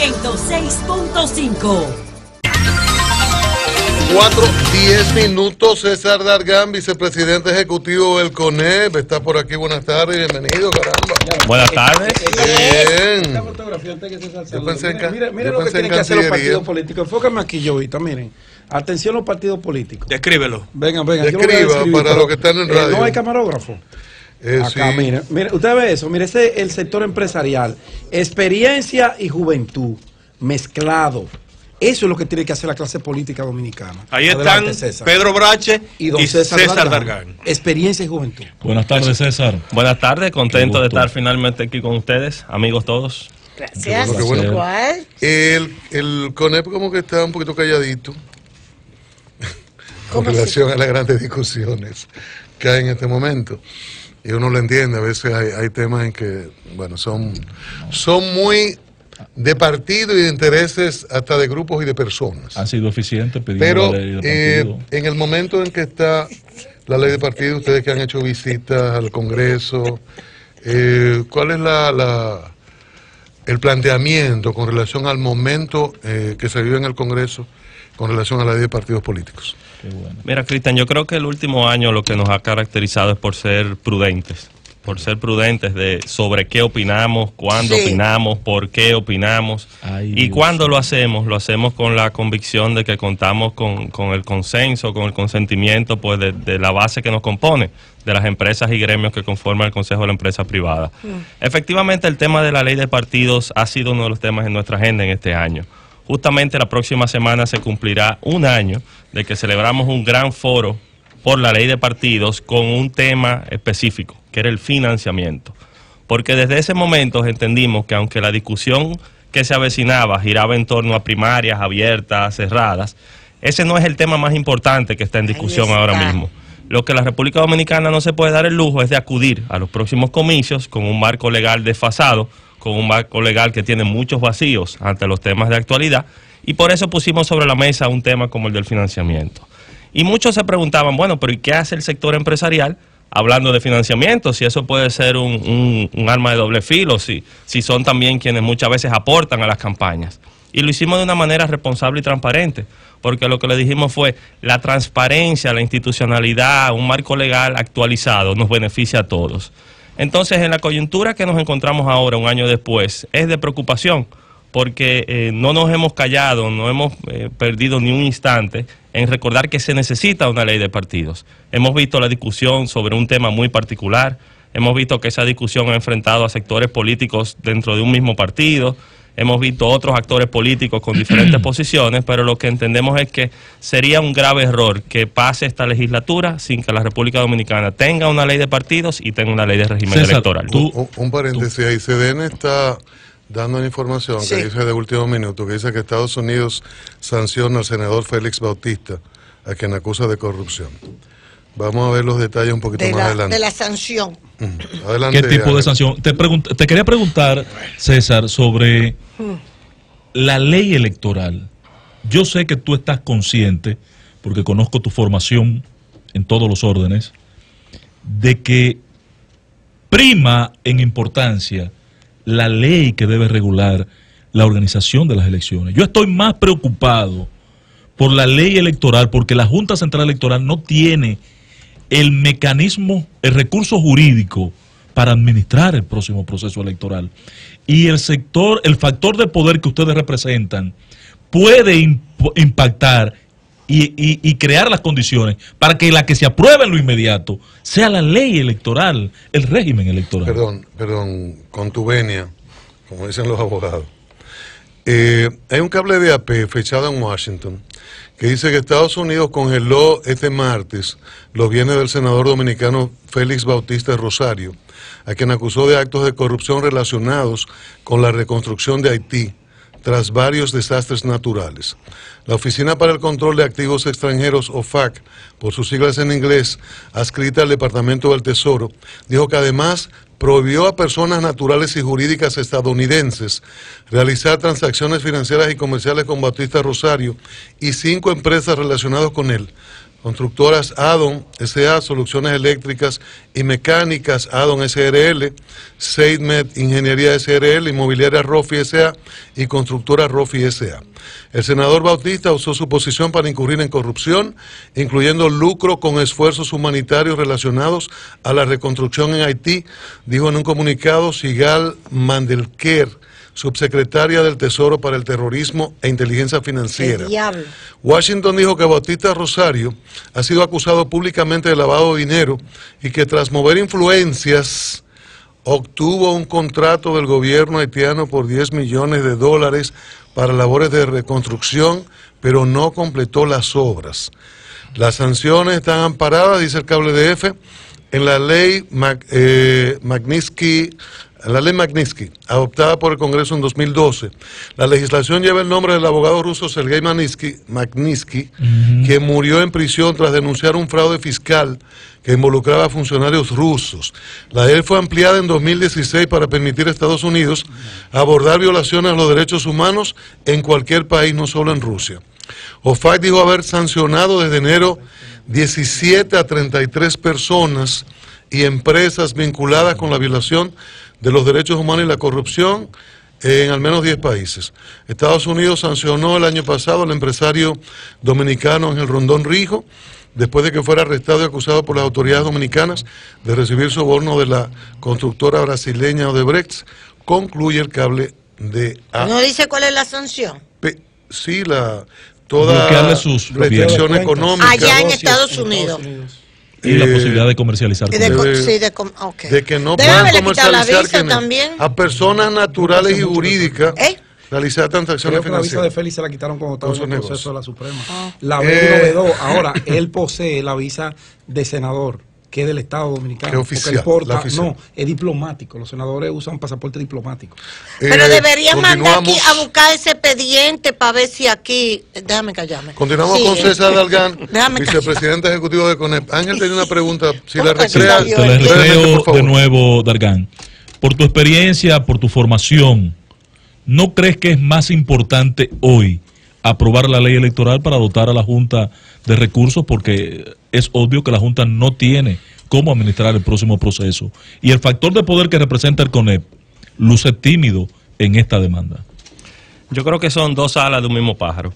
106.5. 4:10 minutos. César Dargan, vicepresidente ejecutivo del CONEP, está por aquí. Buenas tardes, bienvenido, caramba. Buenas tardes. Bien. Esta fotografía antes que César Yo pensé en mire lo que tienen que hacer los partidos políticos. Enfócame aquí, Jovita, miren. Atención los partidos políticos. Descríbelo. Vengan. Describa para los que están en radio. No hay camarógrafo. Acá, Sí. mire, usted ve eso, mire, ese es el sector empresarial, experiencia y juventud, mezclado. Eso es lo que tiene que hacer la clase política dominicana. Ahí Adelante, están César. Pedro Brache y don César Dargan. Experiencia y juventud. Buenas tardes, César. Buenas tardes, contento Qué de gusto. estar finalmente aquí con ustedes, amigos todos. Gracias. Qué bueno. Igual. El CONEP como que está un poquito calladito con ¿Cómo relación a las grandes discusiones que hay en este momento. Y uno lo entiende, a veces hay temas en que, bueno, son muy de partido y de intereses hasta de grupos y de personas. Ha sido eficiente pidiendo Pero la ley de partido. en el momento en que está la ley de partido, ustedes que han hecho visitas al Congreso, ¿cuál es el planteamiento con relación al momento que se vive en el Congreso con relación a la ley de partidos políticos? Qué bueno. Mira, Cristian, yo creo que el último año lo que nos ha caracterizado es por ser prudentes sobre qué opinamos, cuándo Sí. opinamos, por qué opinamos. Ay, Y Dios cuando lo hacemos con la convicción de que contamos con el consenso, con el consentimiento pues de la base que nos compone, de las empresas y gremios que conforman el Consejo de la Empresa Privada. Efectivamente, el tema de la ley de partidos ha sido uno de los temas en nuestra agenda en este año. Justamente la próxima semana se cumplirá un año de que celebramos un gran foro por la ley de partidos con un tema específico, que era el financiamiento. Porque desde ese momento entendimos que aunque la discusión que se avecinaba giraba en torno a primarias abiertas, cerradas, ese no es el tema más importante que está en discusión ahora mismo. Lo que la República Dominicana no se puede dar el lujo es de acudir a los próximos comicios con un marco legal desfasado, con un marco legal que tiene muchos vacíos ante los temas de actualidad, y por eso pusimos sobre la mesa un tema como el del financiamiento. Y muchos se preguntaban, bueno, pero ¿y qué hace el sector empresarial hablando de financiamiento? Si eso puede ser un arma de doble filo, si son también quienes muchas veces aportan a las campañas. Y lo hicimos de una manera responsable y transparente, porque lo que le dijimos fue la transparencia, la institucionalidad, un marco legal actualizado nos beneficia a todos. Entonces, en la coyuntura que nos encontramos ahora, un año después, es de preocupación, porque no nos hemos callado, no hemos perdido ni un instante en recordar que se necesita una ley de partidos. Hemos visto la discusión sobre un tema muy particular, hemos visto que esa discusión ha enfrentado a sectores políticos dentro de un mismo partido, hemos visto otros actores políticos con diferentes posiciones, pero lo que entendemos es que sería un grave error que pase esta legislatura sin que la República Dominicana tenga una ley de partidos y tenga una ley de régimen César, electoral. Un paréntesis ahí, CDN está dando una información que dice de último minuto, que dice que Estados Unidos sanciona al senador Félix Bautista, a quien acusa de corrupción. Vamos a ver los detalles un poquito más adelante. De la sanción. Adelante. ¿Qué tipo de sanción? Te quería preguntar, César, sobre la ley electoral. Yo sé que tú estás consciente, porque conozco tu formación en todos los órdenes, de que prima en importancia la ley que debe regular la organización de las elecciones. Yo estoy más preocupado por la ley electoral, porque la Junta Central Electoral no tiene el mecanismo, el recurso jurídico para administrar el próximo proceso electoral. Y el sector, el factor de poder que ustedes representan puede impactar y crear las condiciones para que la que se apruebe en lo inmediato sea la ley electoral, el régimen electoral. Perdón, con tu venia, como dicen los abogados. Hay un cable de AP fechado en Washington que dice que Estados Unidos congeló este martes los bienes del senador dominicano Félix Bautista Rosario, a quien acusó de actos de corrupción relacionados con la reconstrucción de Haití tras varios desastres naturales. La Oficina para el Control de Activos Extranjeros, OFAC, por sus siglas en inglés, adscrita al Departamento del Tesoro, dijo que además prohibió a personas naturales y jurídicas estadounidenses realizar transacciones financieras y comerciales con Bautista Rosario y 5 empresas relacionadas con él. Constructoras Adon S.A., Soluciones Eléctricas y Mecánicas Adon S.R.L., Seidmed Ingeniería S.R.L., Inmobiliaria Rofi S.A. y Constructora Rofi S.A. El senador Bautista usó su posición para incurrir en corrupción, incluyendo lucro con esfuerzos humanitarios relacionados a la reconstrucción en Haití, dijo en un comunicado Sigal Mandelker, subsecretaria del Tesoro para el Terrorismo e Inteligencia Financiera. El diablo. Washington dijo que Bautista Rosario ha sido acusado públicamente de lavado de dinero y que tras mover influencias obtuvo un contrato del gobierno haitiano por $10 millones para labores de reconstrucción, pero no completó las obras. Las sanciones están amparadas, dice el cable de F, en la ley Magnitsky, adoptada por el Congreso en 2012. La legislación lleva el nombre del abogado ruso Sergei Magnitsky, quien murió en prisión tras denunciar un fraude fiscal que involucraba a funcionarios rusos. La ley fue ampliada en 2016 para permitir a Estados Unidos abordar violaciones a los derechos humanos en cualquier país, no solo en Rusia. OFAC dijo haber sancionado desde enero 17 a 33 personas y empresas vinculadas con la violación de los derechos humanos y la corrupción en al menos 10 países. Estados Unidos sancionó el año pasado al empresario dominicano Ángel Rondón Rijo, después de que fuera arrestado y acusado por las autoridades dominicanas de recibir soborno de la constructora brasileña Odebrecht, concluye el cable de A. ¿No dice cuál es la sanción? Sí, toda bloquearle sus restricción económica. Allá en Estados Unidos. Y la posibilidad de comercializar. De que no puedan puedan comercializar también a personas naturales y jurídicas realizar transacciones Creo que la visa financieras. de Félix se la quitaron cuando estaba en el proceso de la Suprema. La B1B2, ahora él posee la visa de senador, que es del Estado Dominicano. Que oficial, porque él porta, la oficial. no, es diplomático. Los senadores usan pasaporte diplomático. Pero deberían mandar aquí a buscar ese expediente para ver si aquí... Déjame callarme. Continuamos con César Dalgán, vicepresidente ejecutivo de CONEP. Ángel tenía una pregunta, si la recrea... Te la recreo de nuevo, Dalgán. Por tu experiencia, por tu formación, ¿no crees que es más importante hoy aprobar la ley electoral para dotar a la Junta de recursos? Porque es obvio que la Junta no tiene cómo administrar el próximo proceso. Y el factor de poder que representa el CONEP luce tímido en esta demanda. Yo creo que son dos alas de un mismo pájaro.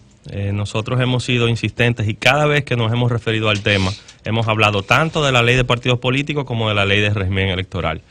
Nosotros hemos sido insistentes y cada vez que nos hemos referido al tema, hemos hablado tanto de la ley de partidos políticos como de la ley de régimen electoral.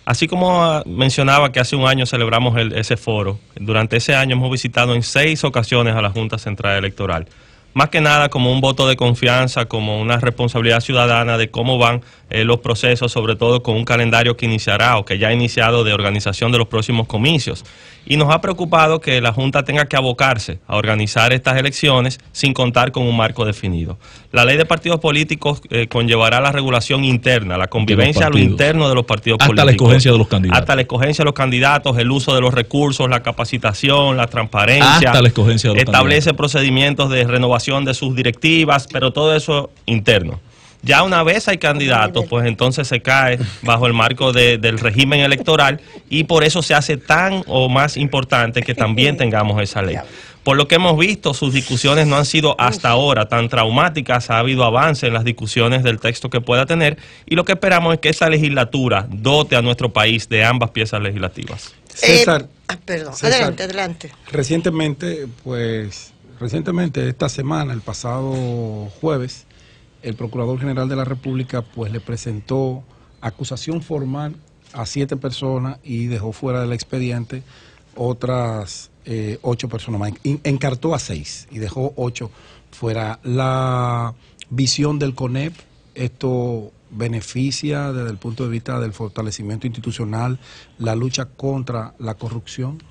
Así como mencionaba que hace un año celebramos ese foro, durante ese año hemos visitado en 6 ocasiones a la Junta Central Electoral. Más que nada como un voto de confianza, como una responsabilidad ciudadana de cómo van los procesos, sobre todo con un calendario que iniciará o que ya ha iniciado de organización de los próximos comicios. Y nos ha preocupado que la Junta tenga que abocarse a organizar estas elecciones sin contar con un marco definido. La ley de partidos políticos conllevará la regulación interna, la convivencia a lo interno de los partidos políticos. Hasta la escogencia de los candidatos. Hasta la escogencia de los candidatos, el uso de los recursos, la capacitación, la transparencia. Hasta la escogencia de los establece procedimientos de renovación de sus directivas, pero todo eso interno. Ya una vez hay candidatos, pues entonces se cae bajo el marco del régimen electoral y por eso se hace tan o más importante que también tengamos esa ley. Por lo que hemos visto, sus discusiones no han sido hasta ahora tan traumáticas, ha habido avance en las discusiones del texto que pueda tener y lo que esperamos es que esa legislatura dote a nuestro país de ambas piezas legislativas. César, perdón, César, adelante. Recientemente, esta semana, el pasado jueves, el Procurador General de la República pues le presentó acusación formal a 7 personas y dejó fuera del expediente otras 8 personas más. Encartó a 6 y dejó 8 fuera. La visión del CONEP, esto beneficia desde el punto de vista del fortalecimiento institucional, la lucha contra la corrupción.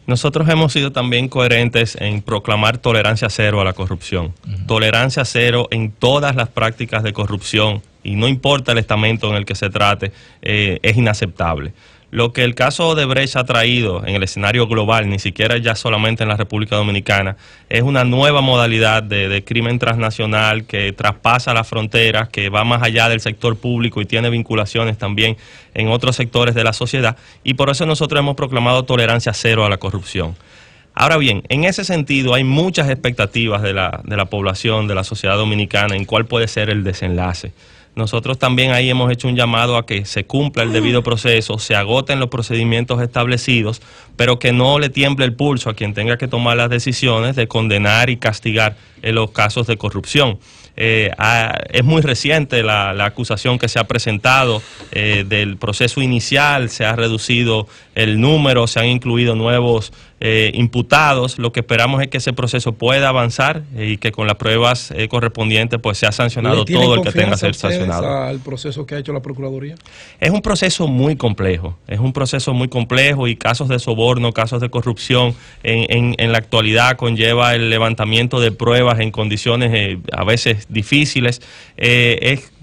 Nosotros hemos sido también coherentes en proclamar tolerancia cero a la corrupción. Tolerancia cero en todas las prácticas de corrupción y no importa el estamento en el que se trate, es inaceptable. Lo que el caso Odebrecht ha traído en el escenario global, ni siquiera ya solamente en la República Dominicana, es una nueva modalidad de crimen transnacional que traspasa las fronteras, que va más allá del sector público y tiene vinculaciones también en otros sectores de la sociedad. Y por eso nosotros hemos proclamado tolerancia cero a la corrupción. Ahora bien, en ese sentido hay muchas expectativas de la población, de la sociedad dominicana, en cuál puede ser el desenlace. Nosotros también ahí hemos hecho un llamado a que se cumpla el debido proceso, se agoten los procedimientos establecidos, pero que no le tiemble el pulso a quien tenga que tomar las decisiones de condenar y castigar en los casos de corrupción. Es muy reciente la acusación que se ha presentado del proceso inicial, se ha reducido el número, se han incluido nuevos imputados. Lo que esperamos es que ese proceso pueda avanzar y que con las pruebas correspondientes pues sea sancionado todo el que tenga que ser sancionado. ¿Al proceso que ha hecho la Procuraduría? Es un proceso muy complejo, y casos de soborno, casos de corrupción en la actualidad conlleva el levantamiento de pruebas en condiciones a veces difíciles,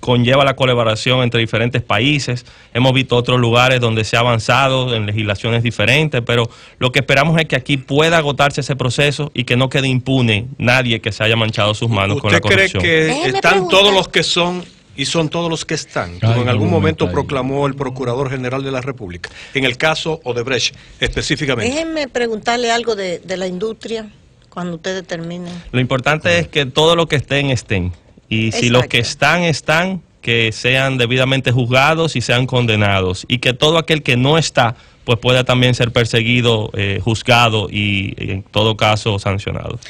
conlleva la colaboración entre diferentes países. Hemos visto otros lugares donde se ha avanzado en legislaciones diferentes, pero lo que esperamos es que aquí pueda agotarse ese proceso y que no quede impune nadie que se haya manchado sus manos con la corrupción. ¿Usted cree que están todos los que son y son todos los que están, como en algún momento proclamó el Procurador General de la República, en el caso Odebrecht específicamente? Déjenme preguntarle algo de la industria cuando ustedes terminen. Lo importante es que todo lo que estén. Y si los que están, que sean debidamente juzgados y sean condenados. Y que todo aquel que no está, pues pueda también ser perseguido, juzgado y en todo caso sancionado.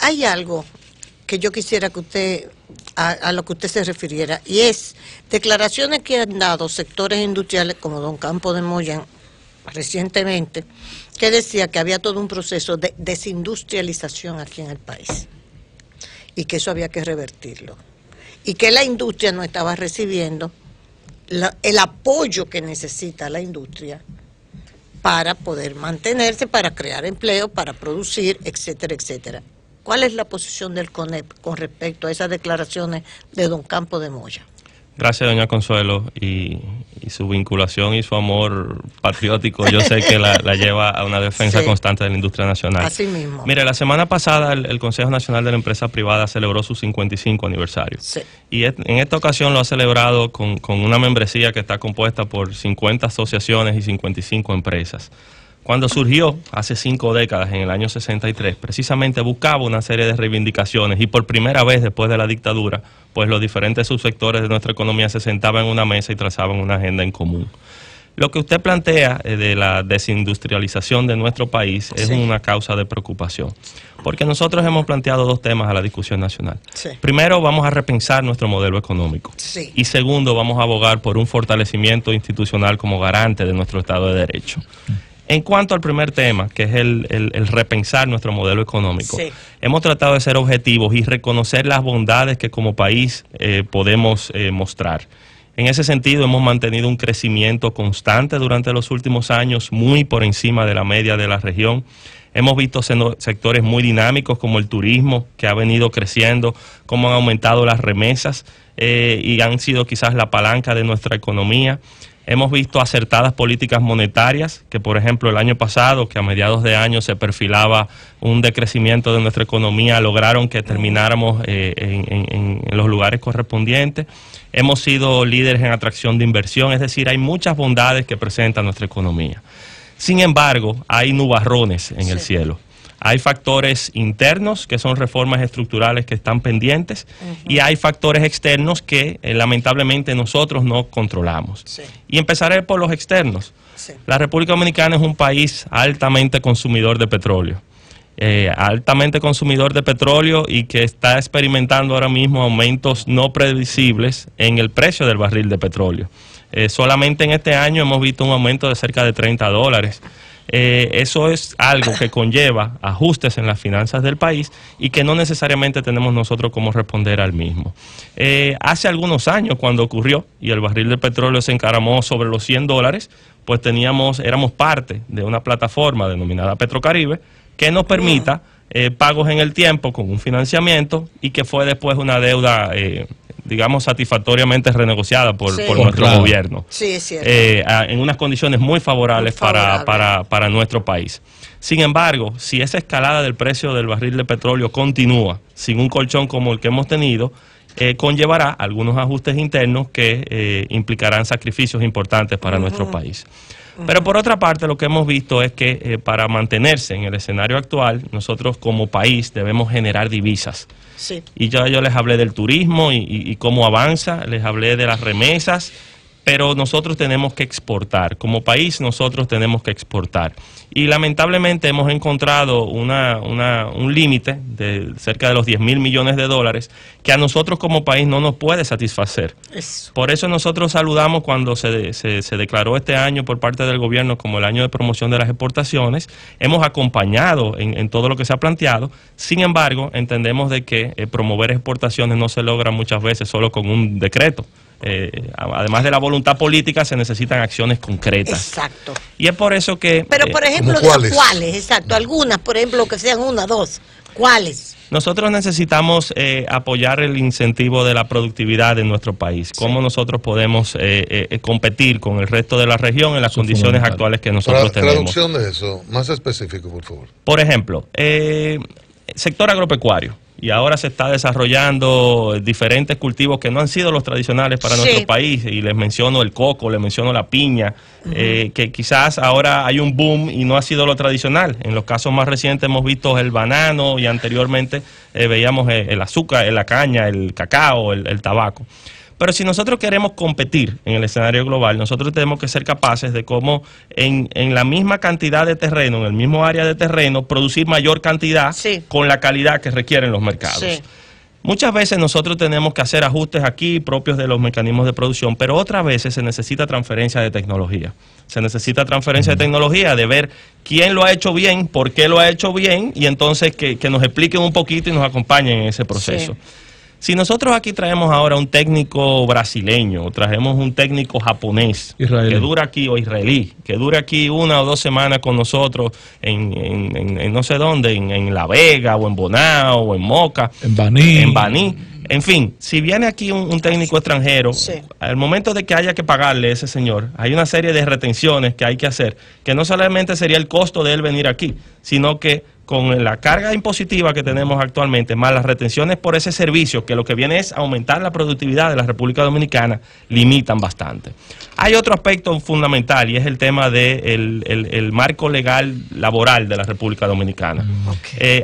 Hay algo que yo quisiera que usted, a lo que usted se refiriera, y es declaraciones que han dado sectores industriales como Don Campo de Moya recientemente, que decía que había todo un proceso de desindustrialización aquí en el país y que eso había que revertirlo y que la industria no estaba recibiendo el apoyo que necesita la industria para poder mantenerse, para crear empleo, para producir, etcétera, etcétera. ¿Cuál es la posición del CONEP con respecto a esas declaraciones de Don Campo de Moya? Gracias, doña Consuelo, y su vinculación y su amor patriótico, yo sé que la lleva a una defensa constante de la industria nacional. Así mismo. Mire, la semana pasada el Consejo Nacional de la Empresa Privada celebró su 55 aniversario. Sí. Y en esta ocasión lo ha celebrado con una membresía que está compuesta por 50 asociaciones y 55 empresas. Cuando surgió, hace 5 décadas, en el año 63, precisamente buscaba una serie de reivindicaciones y por primera vez después de la dictadura, pues los diferentes subsectores de nuestra economía se sentaban en una mesa y trazaban una agenda en común. Lo que usted plantea de la desindustrialización de nuestro país es una causa de preocupación, porque nosotros hemos planteado 2 temas a la discusión nacional. Sí. Primero, vamos a repensar nuestro modelo económico. Sí. Y segundo, vamos a abogar por un fortalecimiento institucional como garante de nuestro Estado de Derecho. En cuanto al primer tema, que es el repensar nuestro modelo económico, hemos tratado de ser objetivos y reconocer las bondades que como país podemos mostrar. En ese sentido, hemos mantenido un crecimiento constante durante los últimos años, muy por encima de la media de la región. Hemos visto sectores muy dinámicos como el turismo, que ha venido creciendo, cómo han aumentado las remesas y han sido quizás la palanca de nuestra economía. Hemos visto acertadas políticas monetarias, que por ejemplo el año pasado, que a mediados de año se perfilaba un decrecimiento de nuestra economía, lograron que termináramos en los lugares correspondientes. Hemos sido líderes en atracción de inversión, es decir, hay muchas bondades que presenta nuestra economía. Sin embargo, hay nubarrones en el cielo. Hay factores internos, que son reformas estructurales que están pendientes, y hay factores externos que lamentablemente nosotros no controlamos. Y empezaré por los externos. La República Dominicana es un país altamente consumidor de petróleo. Y que está experimentando ahora mismo aumentos no previsibles en el precio del barril de petróleo. Solamente en este año hemos visto un aumento de cerca de $30. Eso es algo que conlleva ajustes en las finanzas del país y que no necesariamente tenemos nosotros cómo responder al mismo. Hace algunos años, cuando ocurrió y el barril de petróleo se encaramó sobre los $100, pues éramos parte de una plataforma denominada Petrocaribe que nos permita pagos en el tiempo con un financiamiento y que fue después una deuda digamos, satisfactoriamente renegociada por nuestro gobierno. Sí, es cierto. En unas condiciones muy favorables para nuestro país. Sin embargo, si esa escalada del precio del barril de petróleo continúa sin un colchón como el que hemos tenido, conllevará algunos ajustes internos que implicarán sacrificios importantes para nuestro país. Pero por otra parte, lo que hemos visto es que para mantenerse en el escenario actual, nosotros como país debemos generar divisas. Sí. Y yo les hablé del turismo y cómo avanza, les hablé de las remesas, pero nosotros tenemos que exportar. Como país nosotros tenemos que exportar. Y lamentablemente hemos encontrado un límite de cerca de los 10.000 millones de dólares que a nosotros como país no nos puede satisfacer. Eso. Por eso nosotros saludamos cuando se declaró este año por parte del gobierno como el año de promoción de las exportaciones. Hemos acompañado en todo lo que se ha planteado. Sin embargo, entendemos de que promover exportaciones no se logra muchas veces solo con un decreto. Además de la voluntad política, se necesitan acciones concretas. Exacto. Y es por eso que... Pero, por ejemplo, ¿cuáles? Exacto. Algunas, por ejemplo, que sean una, dos. ¿Cuáles? Nosotros necesitamos apoyar el incentivo de la productividad en nuestro país. Cómo nosotros podemos competir con el resto de la región en las condiciones actuales que nosotros tenemos. Traducción de eso, más específico, por favor. Por ejemplo, sector agropecuario. Y ahora se está desarrollando diferentes cultivos que no han sido los tradicionales para nuestro país. Y les menciono el coco, les menciono la piña, que quizás ahora hay un boom y no ha sido lo tradicional. En los casos más recientes hemos visto el banano y anteriormente veíamos el azúcar, la caña, el cacao, el tabaco. Pero si nosotros queremos competir en el escenario global, nosotros tenemos que ser capaces de cómo en la misma cantidad de terreno, en el mismo área de terreno, producir mayor cantidad con la calidad que requieren los mercados. Sí. Muchas veces nosotros tenemos que hacer ajustes aquí propios de los mecanismos de producción, pero otras veces se necesita transferencia de tecnología. Se necesita transferencia de tecnología, de ver quién lo ha hecho bien, por qué lo ha hecho bien, y entonces que nos expliquen un poquito y nos acompañen en ese proceso. Sí. Si nosotros aquí traemos ahora un técnico brasileño, o trajemos un técnico japonés, que dura aquí, o israelí, que dura aquí 1 o 2 semanas con nosotros en no sé dónde, en La Vega, o en Bonao, o en Moca, en Baní. En fin, si viene aquí un técnico extranjero, al momento de que haya que pagarle a ese señor, hay una serie de retenciones que hay que hacer, que no solamente sería el costo de él venir aquí, sino que con la carga impositiva que tenemos actualmente, más las retenciones por ese servicio, que lo que viene es aumentar la productividad de la República Dominicana, limitan bastante. Hay otro aspecto fundamental y es el tema del el marco legal laboral de la República Dominicana.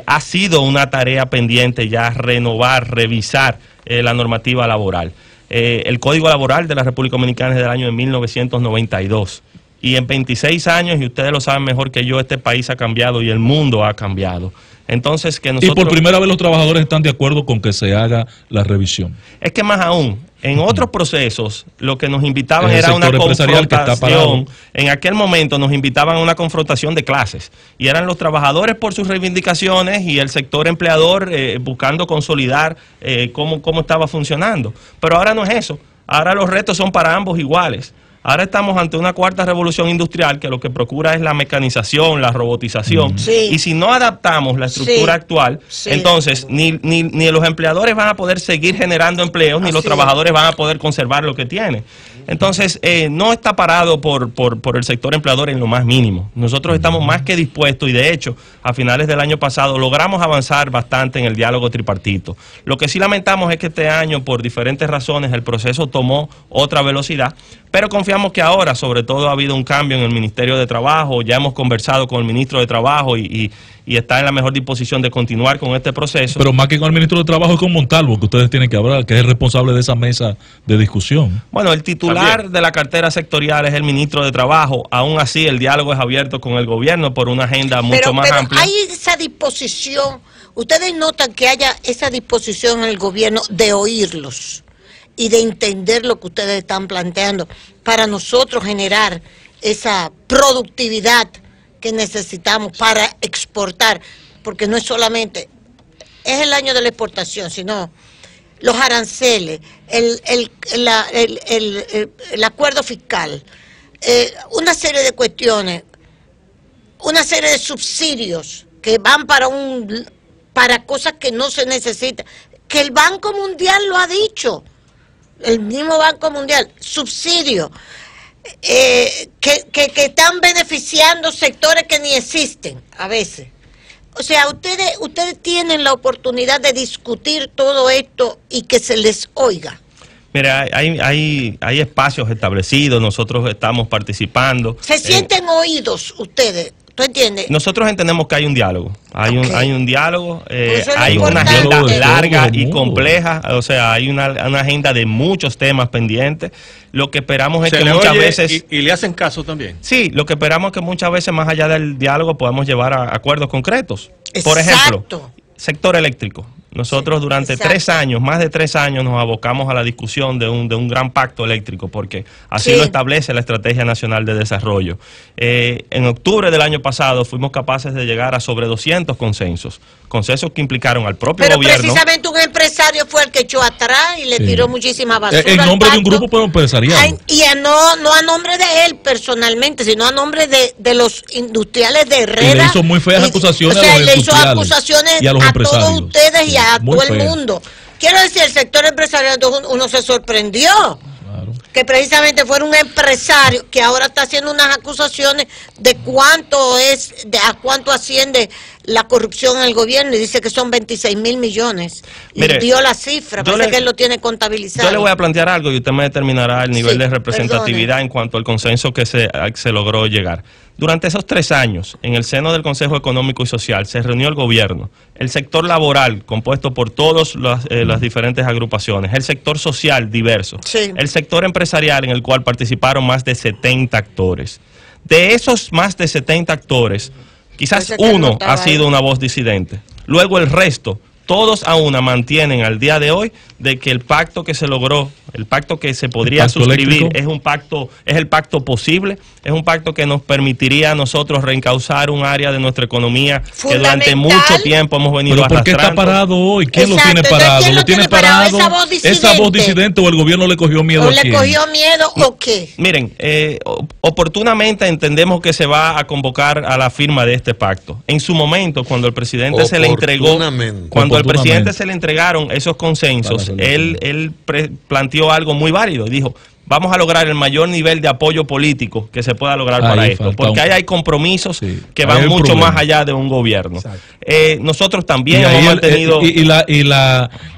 Ha sido una tarea pendiente ya renovar, revisar la normativa laboral. El Código Laboral de la República Dominicana es del año de 1992. Y en 26 años, y ustedes lo saben mejor que yo, este país ha cambiado y el mundo ha cambiado. Entonces, que nosotros... Y por primera vez los trabajadores están de acuerdo con que se haga la revisión. Es que más aún, en otros procesos, lo que nos invitaban era una confrontación. En aquel momento nos invitaban a una confrontación de clases. Y eran los trabajadores por sus reivindicaciones y el sector empleador buscando consolidar cómo estaba funcionando. Pero ahora no es eso. Ahora los retos son para ambos iguales. Ahora estamos ante una cuarta revolución industrial que lo que procura es la mecanización, la robotización. Y si no adaptamos la estructura actual, entonces ni los empleadores van a poder seguir generando empleos, ni los trabajadores van a poder conservar lo que tienen. Entonces, no está parado por el sector empleador en lo más mínimo. Nosotros estamos más que dispuestos y, de hecho, a finales del año pasado logramos avanzar bastante en el diálogo tripartito. Lo que sí lamentamos es que este año, por diferentes razones, el proceso tomó otra velocidad, pero confiamos que ahora, sobre todo, ha habido un cambio en el Ministerio de Trabajo. Ya hemos conversado con el Ministro de Trabajo y está en la mejor disposición de continuar con este proceso. Pero más que con el Ministro de Trabajo es con Montalvo, que ustedes tienen que hablar, que es el responsable de esa mesa de discusión. Bueno, el titular de la cartera sectorial es el Ministro de Trabajo. Aún así, el diálogo es abierto con el gobierno por una agenda mucho más amplia. Hay esa disposición, ustedes notan que haya esa disposición en el gobierno de oírlos y de entender lo que ustedes están planteando para nosotros generar esa productividad que necesitamos para exportar, porque no es solamente, es el año de la exportación, sino los aranceles, el acuerdo fiscal, una serie de cuestiones, una serie de subsidios que van para cosas que no se necesitan, que el Banco Mundial lo ha dicho, el mismo Banco Mundial, subsidios, que están beneficiando sectores que ni existen a veces. O sea, ustedes tienen la oportunidad de discutir todo esto y que se les oiga. Mira, hay espacios establecidos, nosotros estamos participando. ¿Se sienten oídos ustedes? ¿Tú entiendes? Nosotros entendemos que hay un diálogo, hay un diálogo, hay lo una agenda importante. larga y compleja, o sea, hay una agenda de muchos temas pendientes. Lo que esperamos es Se que le muchas oye veces... y le hacen caso también. Sí, lo que esperamos es que muchas veces más allá del diálogo podamos llevar a acuerdos concretos. Por ejemplo, Exacto. sector eléctrico. Nosotros durante exacto. 3 años, más de 3 años, nos abocamos a la discusión de un gran pacto eléctrico, porque así Sí. lo establece la Estrategia Nacional de Desarrollo. En octubre del año pasado fuimos capaces de llegar a sobre 200 consensos que implicaron al propio Pero gobierno. precisamente un empresario fue el que echó atrás y le Sí. tiró muchísima basura. En al nombre de un pacto. grupo empresarial. Ay, y no a nombre de él personalmente, sino a nombre de los industriales de Herrera. Y le hizo muy feas acusaciones o sea, a los le hizo industriales acusaciones y a los todos empresarios. ustedes y a Muy todo el feas. mundo. Quiero decir, el sector empresarial, entonces uno se sorprendió. Claro. Que precisamente fuera un empresario que ahora está haciendo unas acusaciones de a cuánto asciende la corrupción en el gobierno, y dice que son 26.000 millones. Mire, y dio la cifra, parece que él lo tiene contabilizado. Yo le voy a plantear algo y usted me determinará el nivel Sí, de representatividad perdone. en cuanto al consenso que se logró llegar. Durante esos 3 años, en el seno del Consejo Económico y Social, se reunió el gobierno, el sector laboral, compuesto por todas las diferentes agrupaciones, el sector social diverso, Sí. el sector empresarial, en el cual participaron más de 70 actores. De esos más de 70 actores, quizás Parece que no uno estaba ha sido ahí. una voz disidente. Luego el resto, todos a una, mantienen al día de hoy de que el pacto que se logró, el pacto que se podría pacto suscribir, eléctrico. es el pacto posible, es un pacto que nos permitiría a nosotros reencauzar un área de nuestra economía que durante Fundamental. mucho tiempo hemos venido Pero ¿por qué está arrastrando. parado hoy? ¿Quién Exacto, lo tiene entonces, parado? ¿quién ¿Lo lo tiene tiene parado? parado? ¿Esa voz ¿Esa voz disidente? disidente o el gobierno le cogió miedo ¿O a le quién? cogió miedo o qué? Miren, oportunamente entendemos que se va a convocar a la firma de este pacto. En su momento, cuando el presidente se le entregó, Oportunamente. cuando al Oportunamente. presidente se le entregaron esos consensos, Para la él planteó algo muy válido y dijo: vamos a lograr el mayor nivel de apoyo político que se pueda lograr Ahí para esto, falta porque un- ahí hay compromisos Sí, que ahí van hay mucho problema. más allá de un gobierno. Exacto. Nosotros Y también ahí hemos mantenido...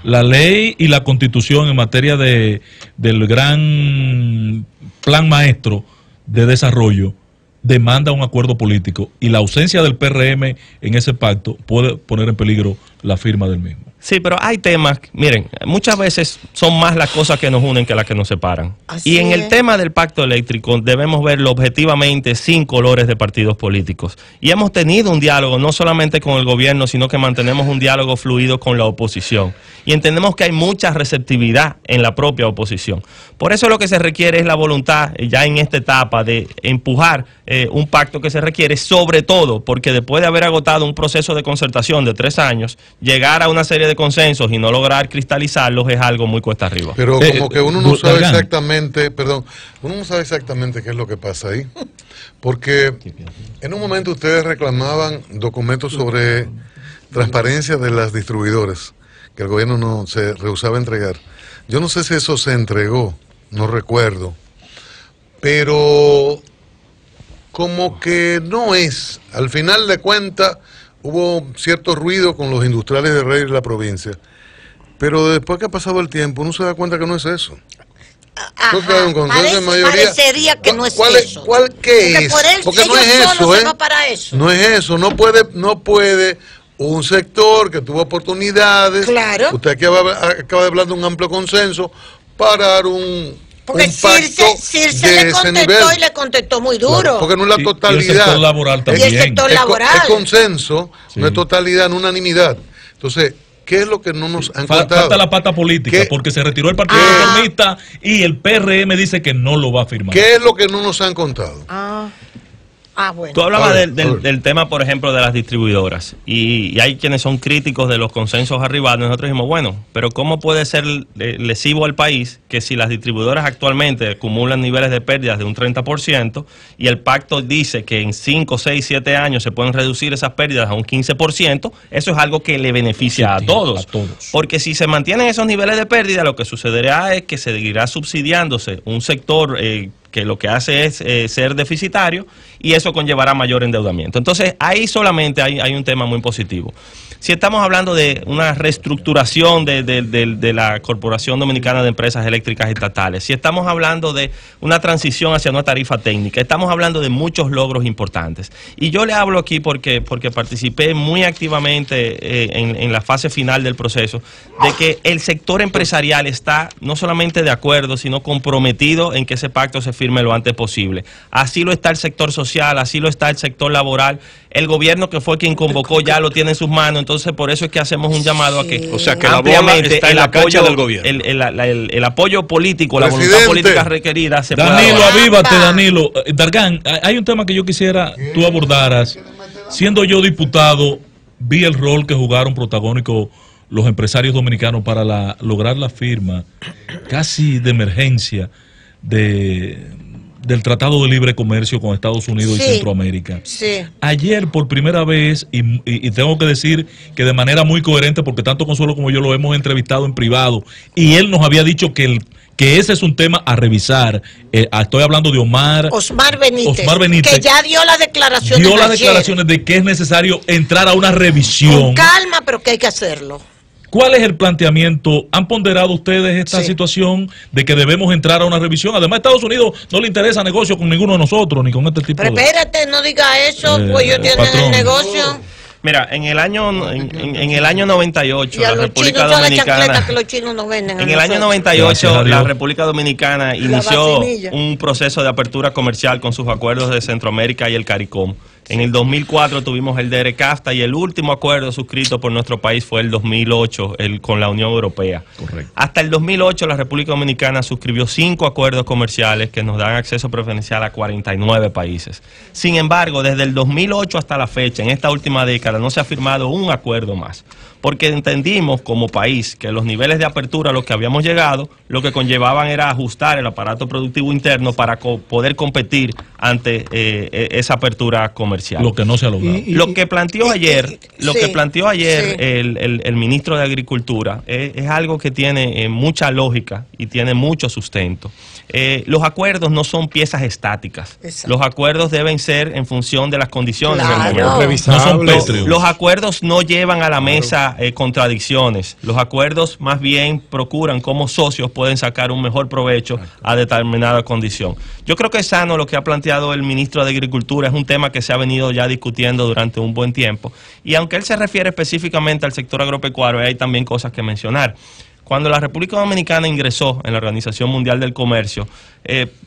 la ley y la constitución en materia del gran plan maestro de desarrollo demanda un acuerdo político, y la ausencia del PRM en ese pacto puede poner en peligro la firma del mismo. Sí, pero hay temas, miren, muchas veces son más las cosas que nos unen que las que nos separan. Así Y en el es. tema del pacto eléctrico debemos verlo objetivamente sin colores de partidos políticos. Y hemos tenido un diálogo no solamente con el gobierno, sino que mantenemos un diálogo fluido con la oposición. Y entendemos que hay mucha receptividad en la propia oposición. Por eso lo que se requiere es la voluntad, ya en esta etapa, de empujar un pacto que se requiere, sobre todo porque después de haber agotado un proceso de concertación de 3 años, llegar a una serie de consensos y no lograr cristalizarlos es algo muy cuesta arriba. Pero como que uno no sabe Dargan. exactamente, perdón, uno no sabe exactamente qué es lo que pasa ahí. Porque en un momento ustedes reclamaban documentos sobre transparencia de las distribuidoras, que el gobierno no se rehusaba a entregar. Yo no sé si eso se entregó, no recuerdo. Pero como que no es. Al final de cuentas hubo cierto ruido con los industriales de Herrera y la provincia. Pero después que ha pasado el tiempo, uno se da cuenta que no es eso. Porque hay un consenso de mayoría. Parecería que no es ¿Cuál eso. ¿Qué Porque es? por él, Porque no ellos es solos eso, se ¿eh? va para eso. No es eso. No puede un sector que tuvo oportunidades. Claro. Usted acaba de hablar de un amplio consenso para dar un Porque pacto Circe de le ese contestó nivel. y le contestó muy duro. Claro, porque no es la Y el totalidad. sector laboral Es- también. Y el sector es laboral. Es consenso, Sí. no es totalidad, no unanimidad. Entonces, ¿qué es lo que no nos han contado? Falta la pata política, ¿Qué? porque se retiró el Partido Ah. Reformista y el PRM dice que no lo va a firmar. ¿Qué es lo que no nos han contado? Bueno. Tú hablabas A ver, del, a ver. del tema, por ejemplo, de las distribuidoras, y hay quienes son críticos de los consensos arribados. Nosotros dijimos, bueno, pero ¿cómo puede ser lesivo al país que si las distribuidoras actualmente acumulan niveles de pérdidas de un 30% y el pacto dice que en 5, 6, 7 años se pueden reducir esas pérdidas a un 15%, eso es algo que le beneficia Sí, a todos? a todos. Porque si se mantienen esos niveles de pérdida, lo que sucederá es que se seguirá subsidiándose un sector que lo que hace es ser deficitario, y eso conllevará mayor endeudamiento. Entonces, ahí solamente hay un tema muy positivo. si estamos hablando de una reestructuración de la Corporación Dominicana de Empresas Eléctricas Estatales, si estamos hablando de una transición hacia una tarifa técnica, estamos hablando de muchos logros importantes. Y yo le hablo aquí porque participé muy activamente en la fase final del proceso, de que el sector empresarial está no solamente de acuerdo, sino comprometido en que ese pacto se firme lo antes posible. Así lo está el sector social, así lo está el sector laboral. El gobierno, que fue quien convocó, ya lo tiene en sus manos. Entonces, por eso es que hacemos un llamado a que, o sea, que la bola está en la cancha del gobierno. El apoyo político, la Presidente. voluntad política requerida se Danilo, pueda dar. avívate, Danilo. Dargan, hay un tema que yo quisiera tú abordaras. Siendo yo diputado, vi el rol que jugaron protagónico los empresarios dominicanos para lograr la firma casi de emergencia del Tratado de Libre Comercio con Estados Unidos y Centroamérica. Sí. Ayer, por primera vez, y tengo que decir que de manera muy coherente, porque tanto Consuelo como yo lo hemos entrevistado en privado, y él nos había dicho que ese es un tema a revisar. Estoy hablando de Osmar Benítez, que ya dio las declaraciones. Dio las declaraciones de que es necesario entrar a una revisión. Con calma, pero que hay que hacerlo. ¿Cuál es el planteamiento? ¿Han ponderado ustedes esta situación de que debemos entrar a una revisión? Además, a Estados Unidos no le interesa negocio con ninguno de nosotros, ni con este tipo Pero espérate, no diga eso, pues ellos tienen patrón. el negocio. Mira, en el año 98, Y a la los República chinos, todas las chancletas Dominicana... que los chinos no venden. En el año Gracias 98, a Dios. la República Dominicana inició vacinilla. un proceso de apertura comercial con sus acuerdos de Centroamérica y el CARICOM. En el 2004 tuvimos el DERECAFTA y el último acuerdo suscrito por nuestro país fue el 2008, con la Unión Europea. Correcto. Hasta el 2008 la República Dominicana suscribió 5 acuerdos comerciales que nos dan acceso preferencial a 49 países. Sin embargo, desde el 2008 hasta la fecha, en esta última década, no se ha firmado un acuerdo más. Porque entendimos como país que los niveles de apertura a los que habíamos llegado, lo que conllevaban era ajustar el aparato productivo interno para poder competir ante esa apertura comercial. Lo que no se ha logrado. Lo que planteó ayer, sí. el ministro de Agricultura es algo que tiene mucha lógica y tiene mucho sustento. Los acuerdos no son piezas estáticas. Exacto. Los acuerdos deben ser en función de las condiciones del Claro. momento. No son pétreos. Los acuerdos no llevan a la mesa contradicciones. Los acuerdos más bien procuran cómo socios pueden sacar un mejor provecho a determinada condición. Yo creo que es sano lo que ha planteado el ministro de Agricultura. Es un tema que se ha venido ya discutiendo durante un buen tiempo. Y aunque él se refiere específicamente al sector agropecuario, hay también cosas que mencionar. Cuando la República Dominicana ingresó en la Organización Mundial del Comercio,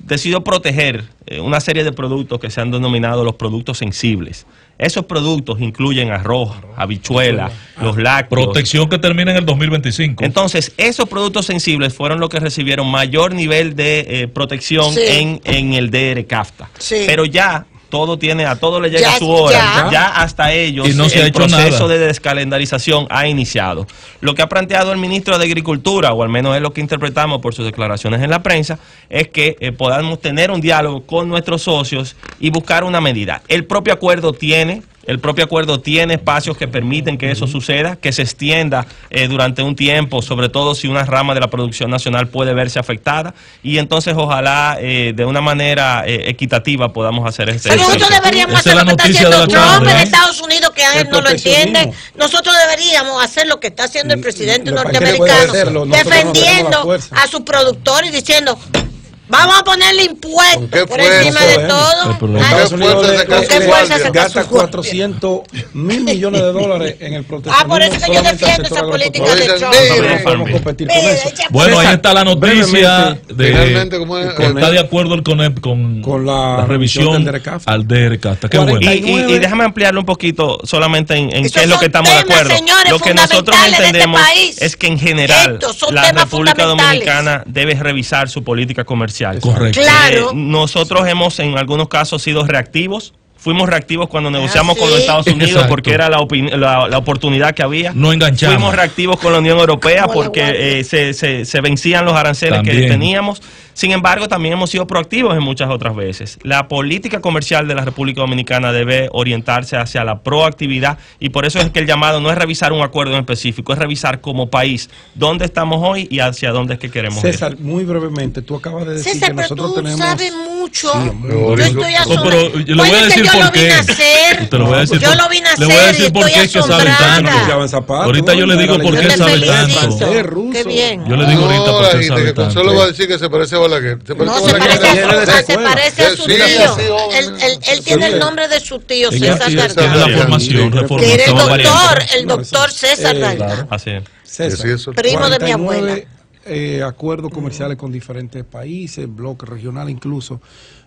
decidió proteger una serie de productos que se han denominado los productos sensibles. Esos productos incluyen arroz, habichuela, los lácteos. Protección que termina en el 2025. Entonces, esos productos sensibles fueron los que recibieron mayor nivel de protección en el DERECAFTA. Sí. Pero ya a todo le llega su hora. Ya hasta ellos Y no se ha el hecho proceso nada. de descalendarización ha iniciado. Lo que ha planteado el ministro de Agricultura, o al menos es lo que interpretamos por sus declaraciones en la prensa, es que podamos tener un diálogo con nuestros socios y buscar una medida. El propio acuerdo tiene espacios que permiten que eso suceda, que se extienda durante un tiempo, sobre todo si una rama de la producción nacional puede verse afectada, y entonces ojalá de una manera equitativa podamos hacer este Pero ejercicio. nosotros deberíamos Esa hacer es lo la que está noticia haciendo de la Trump tarde, en ¿eh? Estados Unidos, que Ángel El no lo entiende. proteccionismo. Nosotros deberíamos hacer lo que está haciendo el presidente Los países norteamericano, pueden hacerlo, nosotros no tenemos la defendiendo fuerza. a sus productores y diciendo: vamos a ponerle ¿Con impuestos qué por fuerza? encima de todo. Pero Ay, Estados Unidos ¿con qué fuerza se gasta casó? 400 mil millones de dólares en el proteccionismo. Por eso que yo solamente al defiendo sector esa política agropecuario. de Trump. Oigan, No podemos competir con Mira, eso. echa Bueno, ahí César, está la noticia Finalmente, ¿cómo es? está de acuerdo el CONEP con la la revisión del DERECAFTA. al DERECAFTA. Qué bueno. Y déjame ampliarlo un poquito solamente en Esos qué es lo son que estamos de temas, acuerdo. señores, Lo que nosotros fundamentales de este entendemos país. es que en general Estos son la temas República fundamentales. Dominicana debe revisar su política comercial. Correcto. Claro. Nosotros hemos en algunos casos sido reactivos. Fuimos reactivos cuando negociamos sí. con los Estados Unidos Exacto. porque era la oportunidad que había. No enganchamos. Fuimos reactivos con la Unión Europea Como la porque guardia. se vencían los aranceles También. que teníamos. Sin embargo, también hemos sido proactivos en muchas otras veces. La política comercial de la República Dominicana debe orientarse hacia la proactividad y por eso es que el llamado no es revisar un acuerdo en específico, es revisar como país dónde estamos hoy y hacia dónde es que queremos ir. César, muy brevemente, tú acabas de decir César, que nosotros pero tú tenemos... sabes mucho. Sí, yo estoy asombrada. pero yo le voy a decir por qué. Yo lo vine a hacer. Le voy a decir por qué es que sabe tanto. asombrada. Ahorita yo le digo por qué sabe tanto. Qué bien. Yo le digo ahorita por qué sabe tanto. Solo va a decir que se parece a Balaguer. No, se parece a su tío. Él tiene el nombre de su tío, César Gargano. La formación, que eres el doctor César Gargano. Así es. César, primo de mi abuela. Acuerdos comerciales con diferentes países, bloques regionales incluso,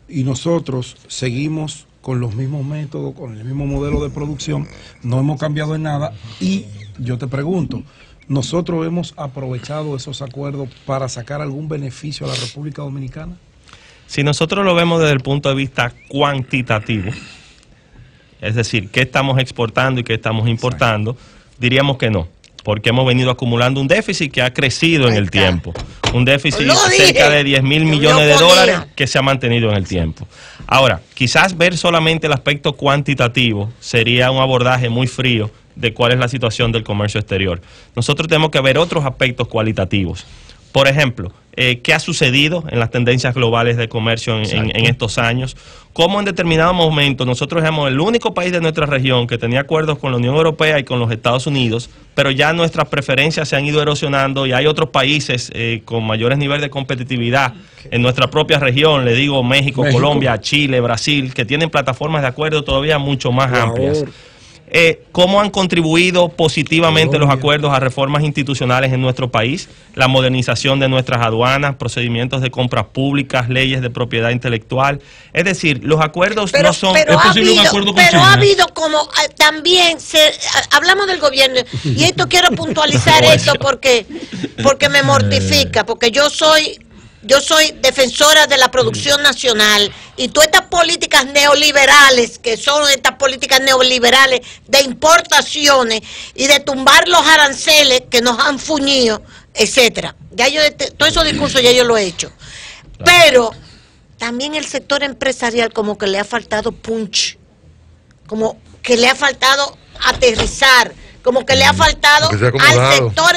y nosotros seguimos con los mismos métodos, con el mismo modelo de producción, no hemos cambiado en nada y yo te pregunto, ¿nosotros hemos aprovechado esos acuerdos para sacar algún beneficio a la República Dominicana? Si nosotros lo vemos desde el punto de vista cuantitativo, es decir, qué estamos exportando y qué estamos importando, diríamos que no. Porque hemos venido acumulando un déficit que ha crecido en el tiempo. Un déficit de cerca de 10.000 millones de dólares que se ha mantenido en el tiempo. Ahora, quizás ver solamente el aspecto cuantitativo sería un abordaje muy frío de cuál es la situación del comercio exterior. Nosotros tenemos que ver otros aspectos cualitativos. Por ejemplo, ¿qué ha sucedido en las tendencias globales de comercio en estos años? Cómo en determinado momento nosotros éramos el único país de nuestra región que tenía acuerdos con la Unión Europea y con los Estados Unidos, pero ya nuestras preferencias se han ido erosionando y hay otros países con mayores niveles de competitividad en nuestra propia región, le digo México, Colombia, Chile, Brasil, que tienen plataformas de acuerdo todavía mucho más amplias. ¿Cómo han contribuido positivamente los acuerdos a reformas institucionales en nuestro país? La modernización de nuestras aduanas, procedimientos de compras públicas, leyes de propiedad intelectual. Es decir, los acuerdos no son... ¿Es posible un acuerdo con China? Ha habido como también, hablamos del gobierno, y esto quiero puntualizar esto porque me mortifica, porque yo soy defensora de la producción nacional y todas estas políticas neoliberales, que son estas políticas neoliberales de importaciones y de tumbar los aranceles que nos han fuñido, etcétera. Ya yo todos esos discursos ya yo lo he hecho. Pero también el sector empresarial como que le ha faltado punch, como que le ha faltado aterrizar, como que le ha faltado al sector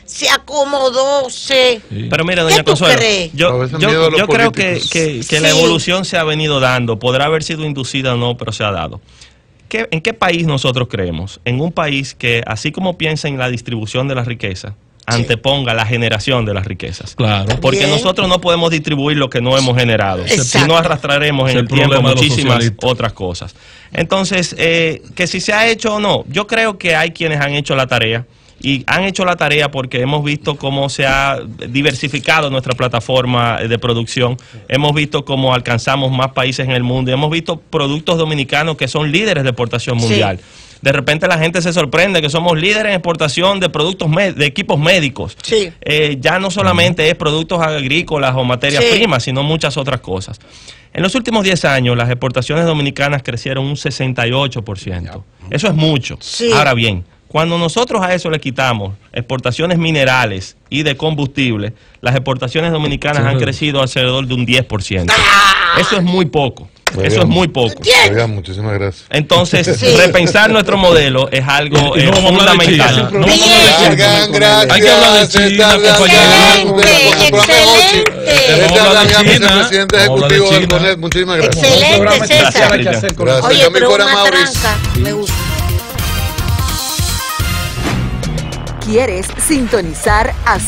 se acomodó, Pero mira, doña Consuelo, yo creo que la evolución se ha venido dando, podrá haber sido inducida o no, pero se ha dado. ¿En qué país nosotros creemos? En un país que, así como piensa en la distribución de la riqueza, anteponga la generación de las riquezas. Claro. Porque nosotros no podemos distribuir lo que no hemos generado. Si no arrastraremos en el tiempo muchísimas otras cosas. Entonces, que si se ha hecho o no, yo creo que hay quienes han hecho la tarea. Y han hecho la tarea porque hemos visto cómo se ha diversificado nuestra plataforma de producción, hemos visto cómo alcanzamos más países en el mundo y hemos visto productos dominicanos que son líderes de exportación mundial. De repente la gente se sorprende que somos líderes en exportación de productos de equipos médicos. Ya no solamente es productos agrícolas o materias primas, sino muchas otras cosas. En los últimos 10 años las exportaciones dominicanas crecieron un 68%. Eso es mucho. Ahora bien, cuando nosotros a eso le quitamos exportaciones minerales y de combustible, las exportaciones dominicanas han crecido alrededor de un 10%. Eso es muy poco. Eso es muy poco. Muchísimas gracias. Entonces, repensar nuestro modelo es algo fundamental. Hay que hablar de China, compañero. Presidente ejecutivo del CONED, muchísimas gracias. Excelente, César. Oye, pero una tranca. Me gusta. ¿Quieres sintonizar a